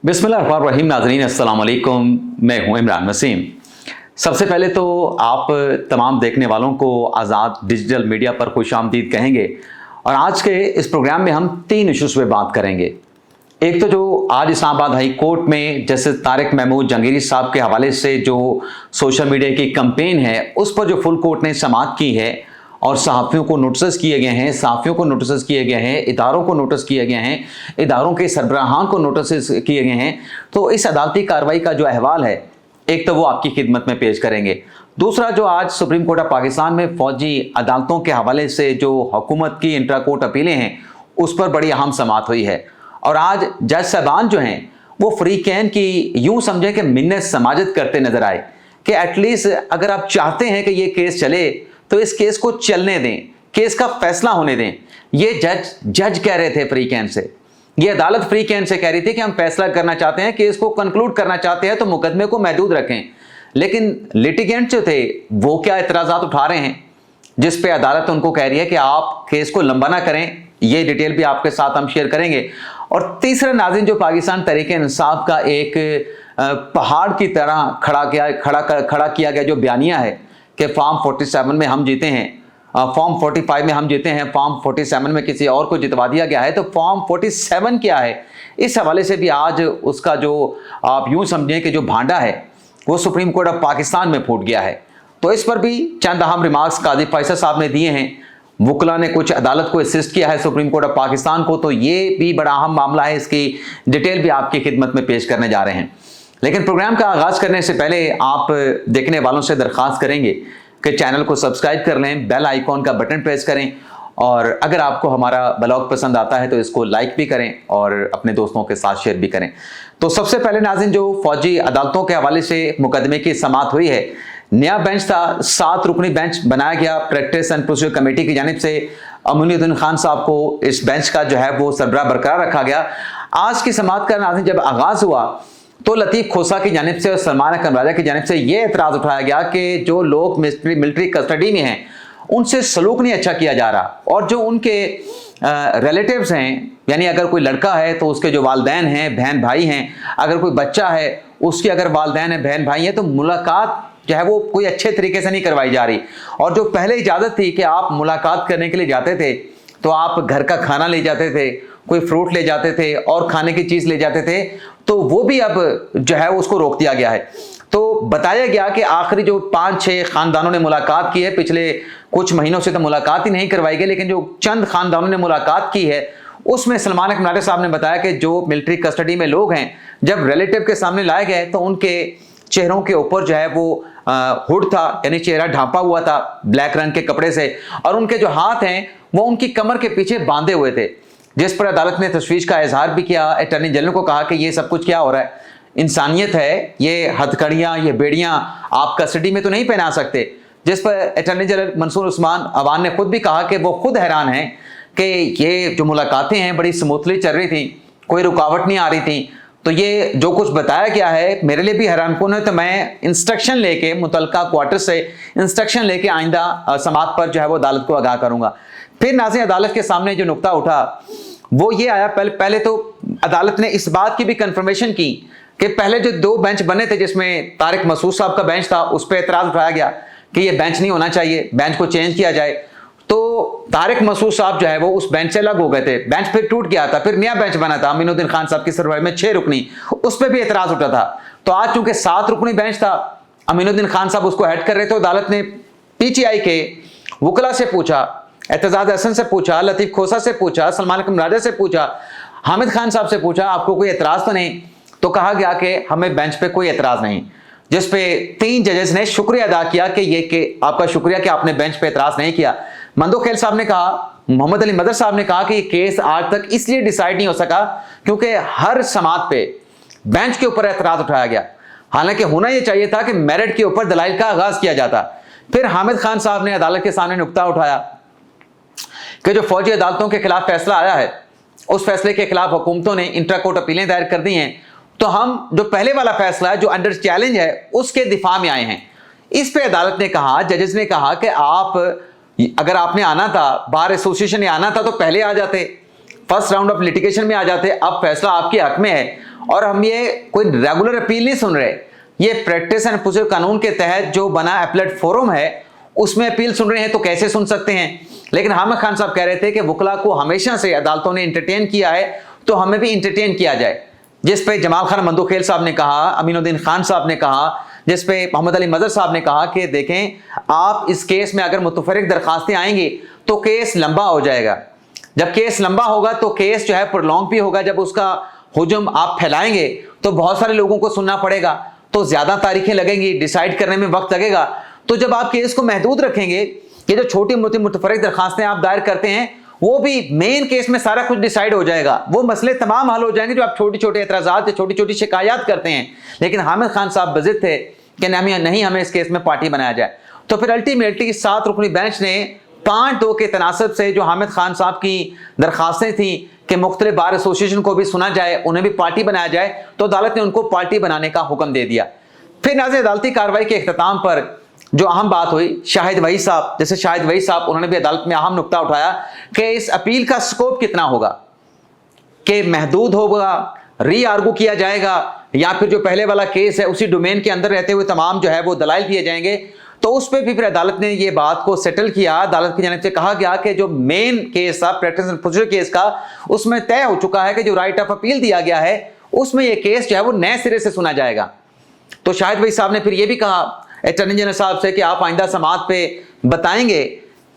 बिस्मिल्लाहिर्रहमानिर्रहीम। नाज़रीन अस्सलाम वालेकुम, मैं हूं इमरान वसीम। सबसे पहले तो आप तमाम देखने वालों को आज़ाद डिजिटल मीडिया पर खुशामदीद कहेंगे। और आज के इस प्रोग्राम में हम 3 इश्यूज़ पे बात करेंगे। एक तो जो आज इस्लामाबाद हाई कोर्ट में जस्टिस तारिक महमूद जहांगीरी साहब के हवाले से जो सोशल मीडिया की कैंपेन है उस पर जो फुल कोर्ट ने समाअत की है और सहाफ़ियों को नोटिस किए गए हैं, सहाफ़ियों को नोटिस किए गए हैं, इदारों को नोटिस किए गए हैं, इदारों के सरबराहान को नोटिस किए गए हैं, तो इस अदालती कार्रवाई का जो अहवाल है एक तो वो आपकी खिदमत में पेश करेंगे। दूसरा, जो आज सुप्रीम कोर्ट ऑफ पाकिस्तान में फौजी अदालतों के हवाले से जो हुकूमत की इंट्रा कोर्ट अपीलें हैं उस पर बड़ी अहम समाअत हुई है। और आज जज साहबान जो हैं वो फ्रीकैन की यूँ समझें कि मिन्नत समाजत करते नजर आए कि एटलीस्ट अगर आप चाहते हैं कि ये केस चले तो इस केस को चलने दें, केस का फैसला होने दें। ये जज कह रहे थे फ्रीकैन से, ये अदालत फ्रीकैन से कह रही थी कि हम फैसला करना चाहते हैं, केस को कंक्लूड करना चाहते हैं तो मुकदमे को महदूद रखें। लेकिन लिटिगेंट जो थे वो क्या एतराज़ात उठा रहे हैं जिस पे अदालत उनको कह रही है कि आप केस को लंबा ना करें। ये डिटेल भी आपके साथ हम शेयर करेंगे। और तीसरा, नाज़रीन, जो पाकिस्तान तहरीक इंसाफ का एक पहाड़ की तरह खड़ा किया गया जो बयानिया है कि फॉर्म 47 में हम जीते हैं, फॉर्म 45 में हम जीते हैं, फॉर्म 47 में किसी और को जितवा दिया गया है, तो फॉर्म 47 क्या है, इस हवाले से भी आज उसका जो आप यूं समझें कि जो भांडा है वो सुप्रीम कोर्ट ऑफ पाकिस्तान में फूट गया है। तो इस पर भी चंद अहम रिमार्क्स काजी फैसल साहब ने दिए हैं। वकला ने कुछ अदालत को असिस्ट किया है सुप्रीम कोर्ट ऑफ पाकिस्तान को, तो ये भी बड़ा अहम मामला है। इसकी डिटेल भी आपकी खिदमत में पेश करने जा रहे हैं। लेकिन प्रोग्राम का आगाज़ करने से पहले आप देखने वालों से दरख्वास्त करेंगे कि चैनल को सब्सक्राइब कर लें, बेल आइकॉन का बटन प्रेस करें, और अगर आपको हमारा ब्लॉग पसंद आता है तो इसको लाइक भी करें और अपने दोस्तों के साथ शेयर भी करें। तो सबसे पहले नाज़रीन, जो फौजी अदालतों के हवाले से मुकदमे की समाअत हुई है, नया बेंच था, 7 रुकनी बेंच बनाया गया प्रैक्टिस एंड प्रोसीजर कमेटी की जानिब से। अमीनुद्दीन खान साहब को इस बेंच का जो है वो सरबराह बरकरार रखा गया। आज की समाअत का नाज़रीन जब आगाज़ हुआ तो लतीफ़ खोसा की जानिब से और सलमान अकरम राजा की जानिब से ये एतराज़ उठाया गया कि जो लोग मिलिट्री कस्टडी में हैं उनसे सलूक नहीं अच्छा किया जा रहा, और जो उनके रिलेटिव्स हैं, यानी अगर कोई लड़का है तो उसके जो वालदैन हैं, बहन भाई हैं, अगर कोई बच्चा है उसके अगर वालदैन हैं, बहन भाई हैं, तो मुलाकात जो है वो कोई अच्छे तरीके से नहीं करवाई जा रही। और जो पहले इजाज़त थी कि आप मुलाकात करने के लिए जाते थे तो आप घर का खाना ले जाते थे, कोई फ्रूट ले जाते थे और खाने की चीज़ ले जाते थे, तो वो भी अब जो है उसको रोक दिया गया है। तो बताया गया कि आखिरी जो 5-6 खानदानों ने मुलाकात की है, पिछले कुछ महीनों से तो मुलाकात ही नहीं करवाई गई, लेकिन जो चंद खानदानों ने मुलाकात की है उसमें सलमान अकरम राजा साहब ने बताया कि जो मिलिट्री कस्टडी में लोग हैं जब रिलेटिव के सामने लाए गए तो उनके चेहरों के ऊपर जो है वो हुड था, यानी चेहरा ढांपा हुआ था ब्लैक रंग के कपड़े से, और उनके जो हाथ हैं वो उनकी कमर के पीछे बांधे हुए थे, जिस पर अदालत ने तशवीश का इजहार भी किया। अटॉर्नी जनरल को कहा कि ये सब कुछ क्या हो रहा है, इंसानियत है, ये हथकड़ियाँ, ये बेड़ियाँ आप कस्टडी में तो नहीं पहना सकते। जिस पर अटॉर्नी जनरल मंसूर उस्मान अवान ने खुद भी कहा कि वो खुद हैरान हैं कि ये जो मुलाकातें हैं बड़ी स्मूथली चल रही थी, कोई रुकावट नहीं आ रही थी, तो ये जो कुछ बताया गया है मेरे लिए भी हैरानकुन है। तो मैं इंस्ट्रक्शन लेके मुतलका क्वार्टर से इंस्ट्रक्शन लेके आइंदा समाअत पर जो है वो अदालत को आगाह करूँगा। फिर नाज़रीन, अदालत के सामने जो नुक्ता उठा वो ये आया, पहले तो अदालत ने इस बात की भी कंफर्मेशन की कि पहले जो 2 बेंच बने थे जिसमें तारिक मसूद साहब का बेंच था उस पर एतराज़ उठाया गया कि ये बेंच नहीं होना चाहिए, बेंच को चेंज किया जाए। तो तारिक मसूद साहब जो है वो उस बेंच से अलग हो गए थे, बेंच फिर टूट गया था, फिर नया बेंच बना था अमीनुद्दीन खान साहब की सरबराही में 6 रुकनी, उस पर भी एतराज़ उठा था। तो आज चूंकि 7 रुकनी बेंच था, अमीनुद्दीन खान साहब उसको हेड कर रहे थे, अदालत ने PTI के वकला से पूछा, एतजाज हसन से पूछा, लतीफ़ खोसा से पूछा, सलमान अकरम राजा से पूछा, हामिद खान साहब से पूछा, आपको कोई एतराज़ तो नहीं? तो कहा गया कि हमें बेंच पे कोई एतराज़ नहीं, जिस पे 3 जजेस ने शुक्रिया अदा किया कि आपका शुक्रिया कि आपने बेंच पे एतराज़ नहीं किया। मंदो खेल साहब ने कहा, मोहम्मद अली मदर साहब ने कहा कि ये केस आज तक इसलिए डिसाइड नहीं हो सका क्योंकि हर समाअत पे बेंच के ऊपर एतराज़ उठाया गया, हालांकि होना यह चाहिए था कि मेरिट के ऊपर दलाइल का आगाज़ किया जाता। फिर हामिद खान साहब ने अदालत के सामने नुक्ता उठाया कि जो फौजी अदालतों के खिलाफ फैसला आया है उस फैसले के खिलाफ हुकूमतों ने इंट्रा कोर्ट अपीलें दायर कर दी हैं, तो हम जो पहले वाला फैसला है जो अंडर चैलेंज है उसके दिफा में आए हैं। इस पे अदालत ने कहा, जजेस ने कहा कि आप अगर आपने आना था, बार एसोसिएशन ने आना था तो पहले आ जाते, फर्स्ट राउंड ऑफ लिटिगेशन में आ जाते, अब फैसला आपके हक में है और हम ये कोई रेगुलर अपील नहीं सुन रहे, ये प्रैक्टिस एंड प्रोसीजर कानून के तहत जो बना एपलेट फोरम है उसमें अपील सुन रहे हैं, तो कैसे सुन सकते हैं। लेकिन हामिद खान साहब कह रहे थे कि वकला को हमेशा से अदालतों ने इंटरटेन किया है, तो हमें भी इंटरटेन किया जाए। जिस पे जमाल खान मंदोखेल साहब ने कहा, अमीनुद्दीन खान साहब ने कहा, जिस पे मोहम्मद अली मजहर साहब ने कहा कि देखें आप इस केस में अगर मुतफरिक दरखास्तें आएंगी तो केस लंबा हो जाएगा, जब केस लंबा होगा तो केस जो है प्रोलॉन्ग भी होगा, जब उसका हुजूम आप फैलाएंगे तो बहुत सारे लोगों को सुनना पड़ेगा, तो ज्यादा तारीखें लगेंगी, डिसाइड करने में वक्त लगेगा। तो जब आप केस को महदूद रखेंगे, ये जो छोटी मोटी मुतफरिक दरखास्तें आप दायर करते हैं वो भी मेन केस में सारा कुछ डिसाइड हो जाएगा, वो मसले तमाम हल हो जाएंगे जो आप छोटी छोटी एतराज़ात या छोटी छोटी शिकायत करते हैं। लेकिन हामिद खान साहब बज़िद थे कि नहीं हमें इस केस में पार्टी बनाया जाए। तो फिर अल्टीमेटली 7 रुकनी बेंच ने 5-2 के तनासब से जो हामिद खान साहब की दरखास्तें थी कि मुख्तलिफ बार एसोसिएशन को भी सुना जाए, उन्हें भी पार्टी बनाया जाए, तो अदालत ने उनको पार्टी बनाने का हुक्म दे दिया। फिर नाज़िर अदालती कार्रवाई के अख्ताम पर जो अहम बात हुई, शाहिद वहीद साहब, जैसे शाहिद वहीद साहब, उन्होंने भी अदालत में अहम नुक्ता उठाया कि इस अपील का स्कोप कितना होगा, कि महदूद होगा, री आर्गू किया जाएगा, या फिर जो पहले वाला केस है उसी डोमेन के अंदर रहते हुए तमाम जो है वो दलाइल दिए जाएंगे। तो उस पर भी फिर अदालत ने ये बात को सेटल किया। अदालत की जानिब से कहा गया कि जो मेन केस था प्रैक्टिस एंड प्रोसीजर केस का, उसमें तय हो चुका है कि जो राइट ऑफ अपील दिया गया है उसमें ये केस जो है वो नए सिरे से सुना जाएगा। तो शाहिद वहीद साहब ने फिर ये भी कहा अटॉर्नी जनरल साहब से कि आप आइंदा समाअत पे बताएंगे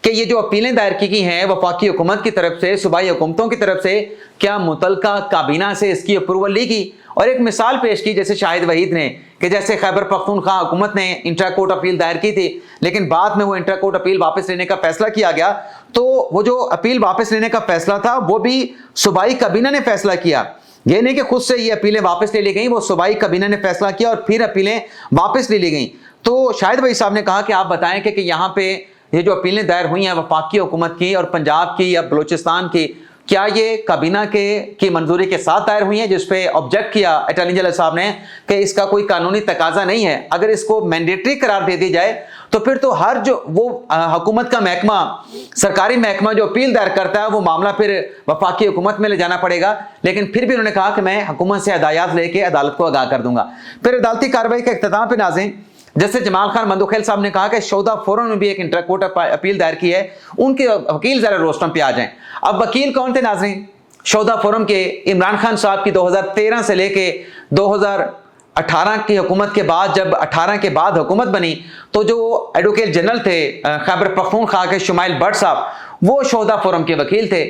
कि ये जो अपीलें दायर की गई हैं वफाकी हुकूमत की तरफ से, सूबाई हुकूमतों की तरफ से, क्या मुतलका काबीना से इसकी अप्रूवल ली गई। और एक मिसाल पेश की जैसे शाहिद वहीद ने, कि जैसे खैबर पख्तूनख्वा हुकूमत ने इंट्रा कोर्ट अपील दायर की थी, लेकिन बाद में वो इंट्रा कोर्ट अपील वापस लेने का फैसला किया गया, तो वो जो अपील वापस लेने का फैसला था वो भी सूबाई काबीना ने फैसला किया। ये नहीं कि खुद से ये अपीलें वापस ले ली गई, वो सूबाई काबीना ने फैसला किया और फिर अपीलें वापस ले ली गई। तो शाहिद वहीद साहब ने कहा कि आप बताएं कि यहाँ पे ये जो अपीलें दायर हुई हैं वफाकी हुकूमत की और पंजाब की या बलूचिस्तान की, क्या ये काबीना की मंजूरी के साथ दायर हुई हैं, जिस पे ऑब्जेक्ट किया अटॉर्नी जनरल साहब ने कि इसका कोई कानूनी तकाजा नहीं है। अगर इसको मैंडेटरी करार दे दी जाए तो फिर तो हर जो वो हुकूमत का महकमा, सरकारी महकमा जो अपील दायर करता है वो मामला फिर वफाकी हुकूमत में ले जाना पड़ेगा। लेकिन फिर भी उन्होंने कहा कि मैं हुकूमत से हदायत लेके अदालत को आगाह कर दूंगा। फिर अदालती कार्रवाई के इख्तिताम पे नाज़रीन, जैसे जमाल खान मंदोखेल साहब ने कहा कि शोधा फोरम में भी एक इंटर कोर्ट अपील दायर की है, उनके वकील जरा रोस्टम पे आ जाएं। अब वकील कौन थे नाज़रीन? शोधा फोरम के इमरान खान साहब की 2013 से लेके 2018 की हुकूमत के बाद, जब 18 के बाद हुकूमत बनी तो जो एडवोकेट जनरल थे खैबर पख्तूनख्वा के शुमाइल भट्ट साहब, वो शोधा फोरम के वकील थे।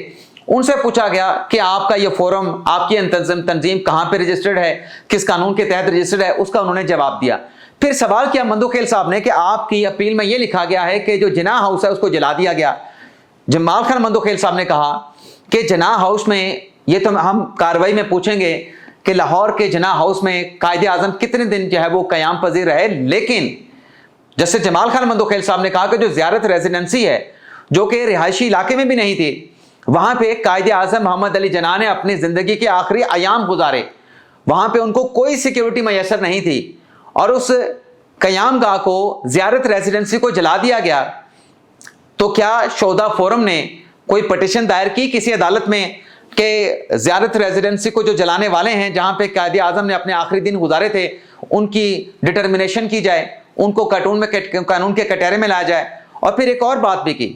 उनसे पूछा गया कि आपका ये फोरम, आपकी तंजीम कहाँ पे रजिस्टर्ड है, किस कानून के तहत रजिस्टर्ड है, उसका उन्होंने जवाब दिया। फिर सवाल किया मंदोखेल साहब ने कि आपकी अपील में यह लिखा गया है कि जो जिनाह हाउस है उसको जला दिया गया। जमाल खान मंदोखेल साहब ने कहा कि जिनाह हाउस में, ये तो हम कार्रवाई में पूछेंगे कि लाहौर के जिनाह हाउस में कायदे आजम कितने दिन जो है वो कयाम पजीर रहे, लेकिन जैसे जमाल खान मंदोखेल साहब ने कहा कि जो ज़ियारत रेजिडेंसी है जो कि रिहायशी इलाके में भी नहीं थी, वहां पे कायदे आजम मोहम्मद अली जिन्ना ने अपनी जिंदगी के आखिरी अयाम गुजारे, वहां पे उनको कोई सिक्योरिटी मैसर नहीं थी और उस कयाम गाह को, ज़ियारत रेजिडेंसी को जला दिया गया। तो क्या शोधा फोरम ने कोई पटिशन दायर की किसी अदालत में कि ज़ियारत रेजिडेंसी को जो जलाने वाले हैं, जहां पे कायदे आजम ने अपने आखिरी दिन गुजारे थे, उनकी डिटर्मिनेशन की जाए, उनको कानून के कटहरे में लाया जाए। और फिर एक और बात भी की,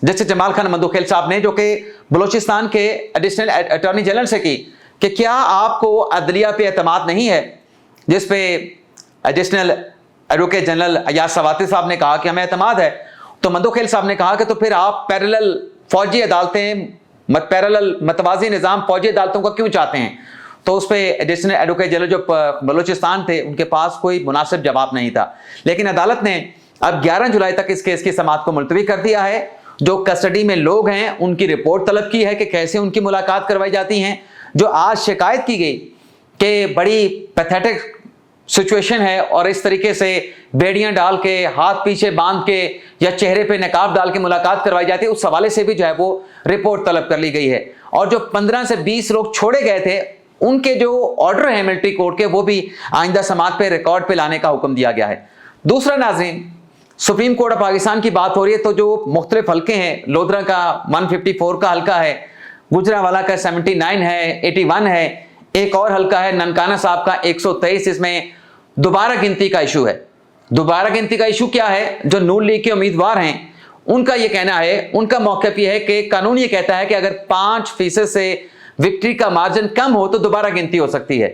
जैसे जमाल खान मंदोखेल साहब ने, जो कि बलूचिस्तान के एडिशनल अटॉर्नी जनरल से की, कि क्या आपको अदलिया पे एतमाद नहीं है, जिस पे एडिशनल एडवोकेट जनरल अयाज सवाती साहब ने कहा कि हमें एतमाद है। तो मंदोखेल साहब ने कहा कि तो फिर आप पैरेलल फौजी अदालतें, पैरेलल मतवाजी निज़ाम फौजी अदालतों का क्यों चाहते हैं? तो उस पर एडिशनल एडवोकेट जनरल जो बलूचिस्तान थे, उनके पास कोई मुनासिब जवाब नहीं था। लेकिन अदालत ने अब 11 जुलाई तक इस केस की समाअत को मुलतवी कर दिया है। जो कस्टडी में लोग हैं उनकी रिपोर्ट तलब की है कि कैसे उनकी मुलाकात करवाई जाती हैं। जो आज शिकायत की गई कि बड़ी पैथेटिक सिचुएशन है और इस तरीके से बेड़ियां डाल के, हाथ पीछे बांध के या चेहरे पे नकाब डाल के मुलाकात करवाई जाती है, उस हवाले से भी जो है वो रिपोर्ट तलब कर ली गई है। और जो 15 से 20 लोग छोड़े गए थे, उनके जो ऑर्डर है मिलिट्री कोर्ट के, वो भी आइंदा समाअत पे रिकॉर्ड पे लाने का हुक्म दिया गया है। दूसरा नाज़रीन, सुप्रीम कोर्ट ऑफ पाकिस्तान की बात हो रही है, तो जो मुख्तलिफ हल्के हैं, लोधरा का 154 का हल्का है, गुजरावाला का 79 है, 81 है, एक और हल्का है ननकाना साहब का 123, इसमें दोबारा गिनती का इशू है। दोबारा गिनती का इशू क्या है? जो नून लीग के उम्मीदवार हैं उनका यह कहना है, उनका मौक़िफ़ यह है कि कानून ये कहता है कि अगर 5% से विक्ट्री का मार्जिन कम हो तो दोबारा गिनती हो सकती है,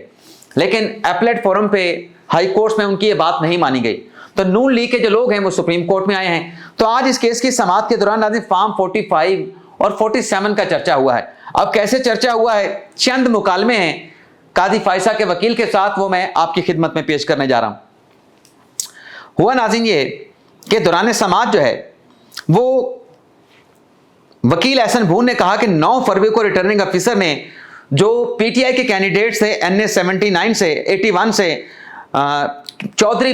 लेकिन अपीलेट फोरम पे हाई कोर्ट में उनकी ये बात नहीं मानी गई। तो नून लीग के जो लोग हैं वो सुप्रीम कोर्ट में आए हैं। तो आज इस केस की समाअत के दौरान नाज़रीन फॉर्म 45 और 47 का चर्चा हुआ है। अब कैसे चर्चा हुआ है, चंद मुकालमे हैं काजी फायसा के वकील के साथ, वो मैं आपकी खिदमत में पेश करने जा रहा हूं। हुआ नाज़रीन ये कि दौरान समाअत जो है वो वकील एहसन भून ने कहा कि 9 फरवरी को रिटर्निंग अफिसर ने जो पीटीआई के कैंडिडेट्स थे NA 79 से 81 से चौधरी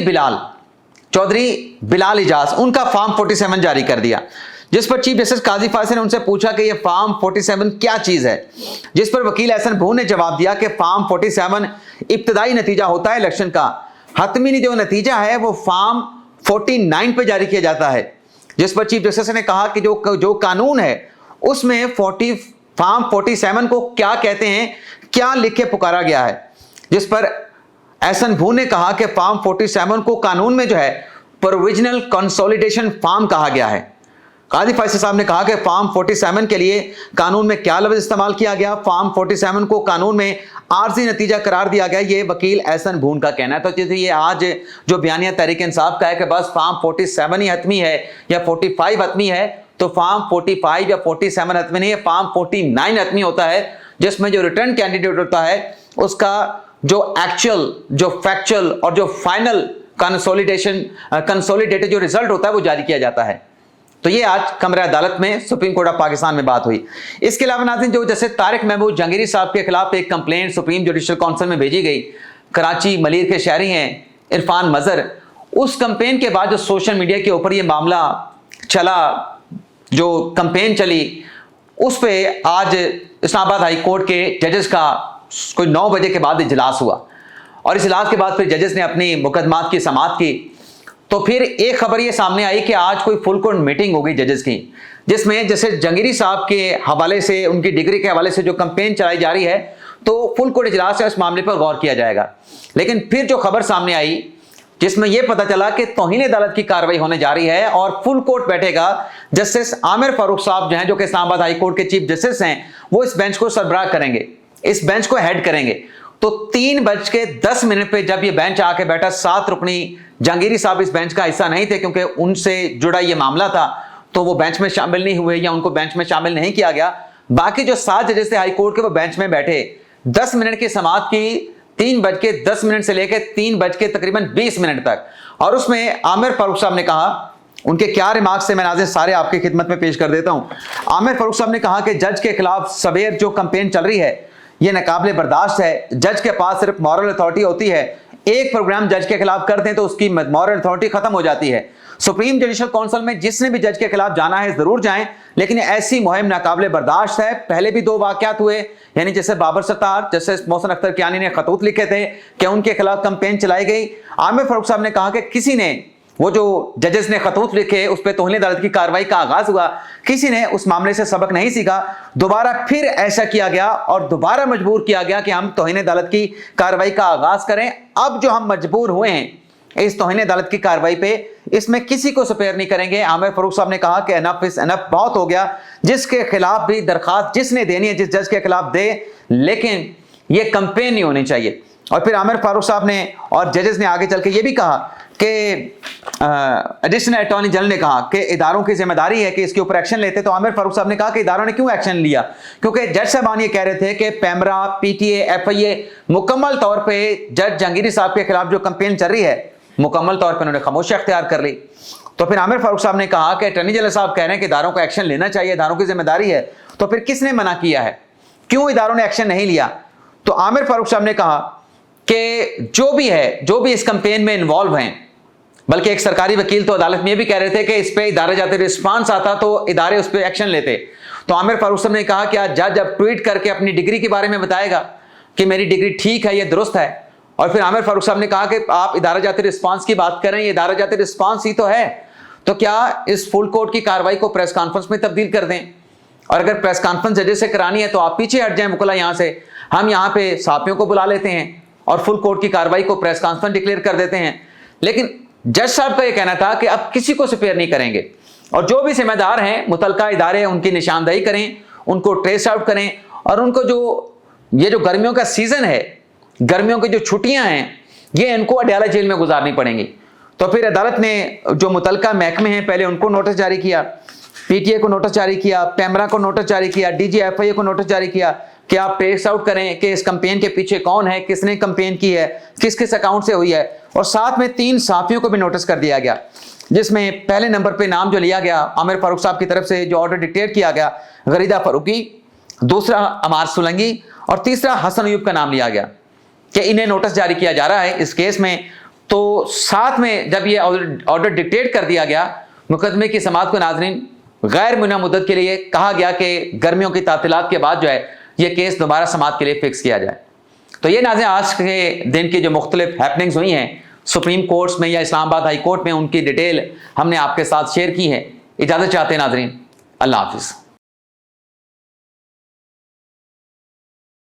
बिलाल इजाज, उनका फॉर्म 47 जारी कर दिया, जिस पर चीफ जस्टिस काजी फायसा ने उनसे पूछा कि यह फॉर्म 47 क्या चीज है, जिस पर वकील एहसन भून ने जवाब दिया कि फॉर्म 47 इब्तदाई नतीजा होता है इलेक्शन का, हतमी जो नतीजा है वो फॉर्म 49 पे जारी किया जाता है। जिस पर चीफ जस्टिस ने कहा कि जो कानून है उसमें फॉर्म 47 को क्या कहते हैं, क्या लिख के पुकारा गया है, जिस पर एहसन भून ने कहा कि फॉर्म 47 को कानून में जो है प्रोविजनल कंसोलिडेशन फॉर्म कहा गया है। काजी फायसा साहब ने कहा कि फॉर्म 47 के लिए कानून में क्या लफ्ज इस्तेमाल किया गया, फॉर्म 47 को कानून में आर्जी नतीजा करार दिया गया, ये वकील एहसन भून का कहना है। तो जैसे ये आज जो बयानिया तहरीक इंसाफ का है कि बस फॉर्म 47 ही हतमी है या 45 हतमी है, तो फॉर्म 45 या 47 हतमी नहीं है, फॉर्म 49 हतमी होता है, जिसमें जो रिटर्न कैंडिडेट होता है उसका जो एक्चुअल, जो फैक्चुअल और जो फाइनल कंसोलिडेटेड जो रिजल्ट होता है वो जारी किया जाता है। तो ये आज कमरे अदालत में सुप्रीम कोर्ट ऑफ पाकिस्तान में बात हुई। इसके अलावा नाज़रीन जो जैसे तारिक महमूद जहांगीरी साहब के खिलाफ एक कंप्लेंट सुप्रीम जुडिशल काउंसिल में भेजी गई, कराची मलीर के शहरी हैं इरफान मजहर, उस कंपेन के बाद जो सोशल मीडिया के ऊपर ये मामला चला, जो कंपेन चली, उस पर आज इस्लामाबाद हाई कोर्ट के जजेस का कोई 9 बजे के बाद इजलास हुआ, और इस इजलास के बाद फिर जजेस ने अपनी मुकदमात की समाअत की। तो फिर एक खबर ये सामने आई कि आज कोई फुल कोर्ट मीटिंग होगी जजेस की, जिसमें जैसे जहांगीरी साहब के हवाले से, उनकी डिग्री के हवाले से जो कंपेन चलाई जा रही है, तो फुल कोर्ट इजलास है, उस मामले पर गौर किया जाएगा। लेकिन फिर जो खबर सामने आई जिसमें यह पता चला कि तौहीन अदालत की कार्रवाई होने जा रही है और फुल कोर्ट बैठेगा, जस्टिस आमिर फारूक साहब जो हैं, जो कि इस्लामाबाद हाई कोर्ट के चीफ जस्टिस हैं, वो इस बेंच को सरबराह करेंगे, इस बेंच को हेड करेंगे। तो 3:10 पे जब ये बेंच आके बैठा, 7 रुकनी जहांगीरी साहब इस बेंच का हिस्सा नहीं थे क्योंकि उनसे जुड़ा ये मामला था, तो वो बेंच में शामिल नहीं हुए या उनको बेंच में शामिल नहीं किया गया। बाकी जो 7 जजेस थे हाई कोर्ट के, वो बेंच में बैठे। 10 मिनट की समाअत की 3:10 से लेकर 3:20 तक, और उसमें आमिर फारूक साहब ने कहा, उनके क्या रिमार्क्स से मैं नाज़रीन सारे आपकी खिदमत में पेश कर देता हूं। आमिर फारूक साहब ने कहा कि जज के खिलाफ सवेर जो कंपेन चल रही है ये नाकाबिले बर्दाश्त है। जज के पास सिर्फ मॉरल अथॉरिटी होती है, एक प्रोग्राम जज के खिलाफ करते हैं तो उसकी मॉरल अथॉरिटी खत्म हो जाती है। सुप्रीम जुडिशल काउंसिल में जिसने भी जज के खिलाफ जाना है जरूर जाएं, लेकिन ऐसी मुहिम नाकाबिले बर्दाश्त है। पहले भी 2 वाकयात हुए, यानी जैसे बाबर सत्तार, जैसे मोहसिन अख्तर कियानी ने खतूत लिखे थे कि उनके खिलाफ कंपेन चलाई गई। आमिर फारूक साहब ने कहा कि किसी ने, वो जो जजेस ने खतूत लिखे उस पर तौहीन अदालत की कार्रवाई का आगाज हुआ, किसी ने उस मामले से सबक नहीं सीखा, दोबारा फिर ऐसा किया गया और दोबारा मजबूर किया गया कि हम तौहीन अदालत की कार्रवाई का आगाज करें। अब जो हम मजबूर हुए हैं इस तौहीन अदालत की कार्रवाई पे, इसमें किसी को स्पेयर नहीं करेंगे। आमिर फारूक साहब ने कहा कि एनफ इज एनफ, बहुत हो गया, जिसके खिलाफ भी दरखास्त जिसने देनी है जिस जज के खिलाफ दे, लेकिन ये कंपेन नहीं होनी चाहिए। और फिर आमिर फारूक साहब ने और जजेस ने आगे चल के ये भी कहा कि एडिशनल अटॉर्नी जनरल ने कहा कि इदारों की जिम्मेदारी है कि इसके ऊपर एक्शन लेते। तो आमिर फारूक साहब ने कहा कि इदारों ने क्यों एक्शन लिया, क्योंकि जज साहबान ये कह रहे थे कि पैमरा, पीटीए, एफआईए मुकम्मल तौर पे जज जहांगीरी साहब के खिलाफ जो कंपेन चल रही है मुकम्मल तौर पर उन्होंने खामोशी अख्तियार कर ली। तो फिर आमिर फारूक साहब ने कहा कि अटॉर्नी जनरल साहब कह रहे हैं कि इदारों को एक्शन लेना चाहिए, इदारों की जिम्मेदारी है, तो फिर किसने मना किया है, क्यों इदारों ने एक्शन नहीं लिया। तो आमिर फारूक साहब ने कहा कि जो भी है, जो भी इस कंपेन में इन्वॉल्व हैं, बल्कि एक सरकारी वकील तो अदालत में ये भी कह रहे थे कि इस पे इदारे जाते रिस्पांस आता तो इदारे उस पर एक्शन लेते। तो आमिर फारूक साहब ने कहा कि आज जज अब ट्वीट करके अपनी डिग्री के बारे में बताएगा कि मेरी डिग्री ठीक है, ये दुरुस्त है। और फिर आमिर फारूक साहब ने कहा कि आप इदारा जाती रिस्पांस की बात करें, ये इदारा जाती रिस्पांस ही तो है, तो क्या इस फुल कोर्ट की कार्रवाई को प्रेस कॉन्फ्रेंस में तब्दील कर दें। اور اگر پریس کانفرنس ججز سے کرانی ہے تو آپ پیچھے ہٹ جائیں وکلا یہاں سے، ہم یہاں پہ صحافیوں کو بلا لیتے ہیں اور فل کورٹ کی کارروائی کو پریس کانفرنس ڈکلیئر کر دیتے ہیں۔ لیکن جج صاحب کا یہ کہنا تھا کہ اب کسی کو سپیئر نہیں کریں گے، اور جو بھی ذمہ دار ہیں متعلقہ ادارے ان کی نشاندہی کریں، ان کو ٹریس آؤٹ کریں، اور ان کو یہ جو گرمیوں کا سیزن ہے، گرمیوں کی جو چھٹیاں ہیں، یہ ان کو اڈیالہ جیل میں گزارنی پڑیں گی۔ تو پھر عدالت نے جو متعلقہ محکمے ہیں پہلے ان کو نوٹس جاری کیا، پی ٹی اے کو نوٹس جاری کیا، پیمرا کو نوٹس جاری کیا، ڈی جی ایف آئی اے کو نوٹس جاری کیا کہ آپ ٹریس آؤٹ کریں کہ اس کمپین کے پیچھے کون ہے، کس نے کمپین کی ہے، کس کس اکاؤنٹ سے ہوئی ہے، اور ساتھ میں 3 صحافیوں کو بھی نوٹس کر دیا گیا، جس میں پہلے نمبر پہ نام جو لیا گیا عامر فاروق صاحب کی طرف سے جو آرڈر ڈکٹیٹ کیا گیا غریدہ فاروقی، دوسرا عمار سولنگی، اور تیسرا حسن ایوب کا نام لیا گیا کہ انہیں نوٹس جاری کیا جا رہا ہے اس کیس میں۔ تو ساتھ میں جب یہ آرڈر ڈکٹیٹ کر دیا گیا، مقدمے کی سماعت کو ناظرین غیر معینہ مدت کے لیے کہا گیا کہ گرمیوں کی تعطیلات کے بعد جو ہے یہ کیس دوبارہ سماعت کے لیے فکس کیا جائے۔ تو یہ ناظرین آج کے دن کی جو مختلف ہیپننگز ہوئی ہیں سپریم کورٹس میں یا اسلام آباد ہائی کورٹ میں، ان کی ڈیٹیل ہم نے آپ کے ساتھ شیئر کی ہے۔ اجازت چاہتے ہیں ناظرین، اللہ حافظ۔